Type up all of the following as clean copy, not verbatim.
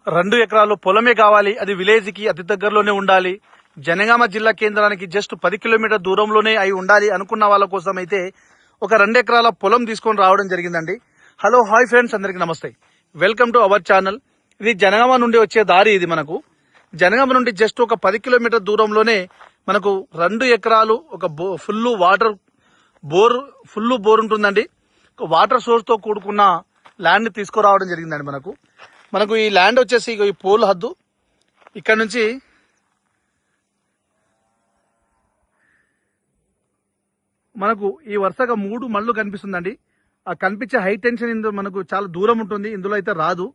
2 ఎకరాలు పొలమే కావాలి, అది విలేజ్ కి అతి దగ్గరలోనే ఉండాలి, జనగామ జిల్లా కేంద్రానికి జస్ట్ 10 కిలోమీటర్ దూరంలోనే అయి ఉండాలి అనుకున్న వాళ్ళ కోసం అయితే ఒక 2 ఎకరాల పొలం తీసుకొని రావడం జరిగిందండి. హలో హాయ్ ఫ్రెండ్స్, అందరికి నమస్తే, వెల్కమ్ టు అవర్ ఛానల్. ఇది జనగామ నుండి వచ్చే దారి. ఇది మనకు జనగామ నుండి జస్ట్ ఒక 10 కిలోమీటర్ దూరంలోనే మనకు 2 ఎకరాలు ఒక ఫుల్ బోర్ ఉంటుందండి. వాటర్ సోర్స్ తో కూడుకున్న ల్యాండ్ తీసుకురావడం జరిగిందండి. మనకు ఈ ల్యాండ్ వచ్చేసి ఈ పోల్ హద్దు ఇక్కడ నుంచి మనకు ఈ వరుసగా 3 మళ్ళు కనిపిస్తుందండి. ఆ కనిపించే హై టెన్షన్ మనకు చాలా దూరం ఉంటుంది, ఇందులో అయితే రాదు.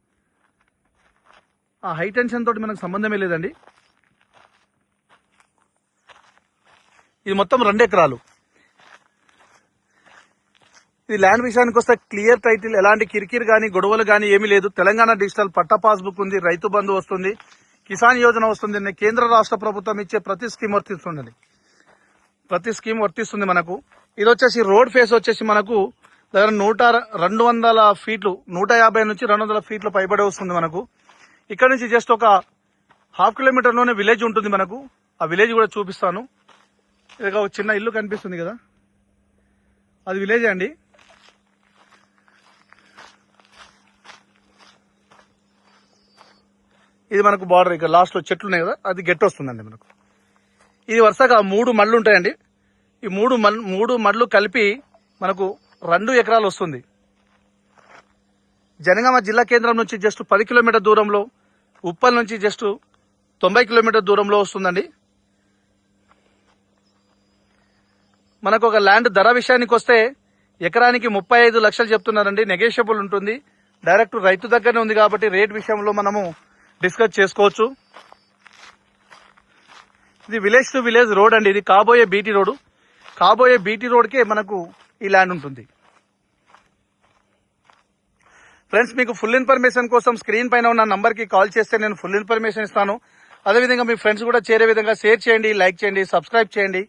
ఆ హై టెన్షన్ తోటి మనకు సంబంధమే లేదండి. ఇది మొత్తం 2 ఎకరాలు. ఇది ల్యాండ్ విషయానికి వస్తే క్లియర్ టైటిల్, ఎలాంటి కిరికిరి గానీ గొడవలు గానీ ఏమీ లేదు. తెలంగాణ డిజిటల్ పట్టా పాస్బుక్ ఉంది, రైతు బంధు వస్తుంది, కిసాన్ యోజన వస్తుంది, కేంద్ర రాష్ట్ర ప్రభుత్వం ఇచ్చే ప్రతి స్కీమ్ వర్తిస్తుంది మనకు. ఇది వచ్చేసి రోడ్ ఫేస్ వచ్చేసి మనకు దగ్గర 200 ఫీట్లు, 150 నుంచి 200 ఫీట్లు పైబడి వస్తుంది మనకు. ఇక్కడ నుంచి జస్ట్ ఒక ½ కిలోమీటర్ లోనే విలేజ్ ఉంటుంది మనకు. ఆ విలేజ్ కూడా చూపిస్తాను. ఇక ఒక చిన్న ఇల్లు కనిపిస్తుంది కదా, అది విలేజ్ అండి. ఇది మనకు బార్డర్, ఇక లాస్ట్ లో చెట్లు ఉన్నాయి కదా, అది గెట్ వస్తుందండి మనకు. ఇది వరుసగా 3 మళ్ళు ఉంటాయండి. ఈ 3 మళ్ళు కలిపి మనకు 2 ఎకరాలు వస్తుంది. జనగామ జిల్లా కేంద్రం నుంచి జస్ట్ 10 కిలోమీటర్ దూరంలో, ఉప్పల్ నుంచి జస్ట్ 90 కిలోమీటర్ దూరంలో వస్తుందండి. మనకు ఒక ల్యాండ్ ధర విషయానికి వస్తే ఎకరానికి 35 లక్షలు చెప్తున్నారండి. నెగోషియబుల్ ఉంటుంది. డైరెక్ట్ రైతు దగ్గరనే ఉంది కాబట్టి రేట్ విషయంలో మనము డిస్కస్ చేసుకోవచ్చు. ఇది విలేజ్ టు విలేజ్ రోడ్ అండి. ఇది కాబోయే బీటీ రోడ్కే మనకు ఈ ల్యాండ్ ఉంటుంది. ఫ్రెండ్స్, మీకు ఫుల్ ఇన్ఫర్మేషన్ కోసం స్క్రీన్ పైన ఉన్న నంబర్కి కాల్ చేస్తే నేను ఫుల్ ఇన్ఫర్మేషన్ ఇస్తాను. అదేవిధంగా మీ ఫ్రెండ్స్ కూడా చేరే విధంగా షేర్ చేయండి, లైక్ చేయండి, సబ్స్క్రైబ్ చేయండి.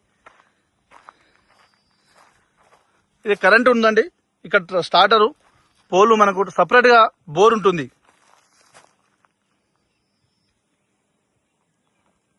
ఇది కరెంట్ ఉందండి. ఇక్కడ స్టార్టరు, పోలు, మనకు సపరేట్ గా బోర్ ఉంటుంది.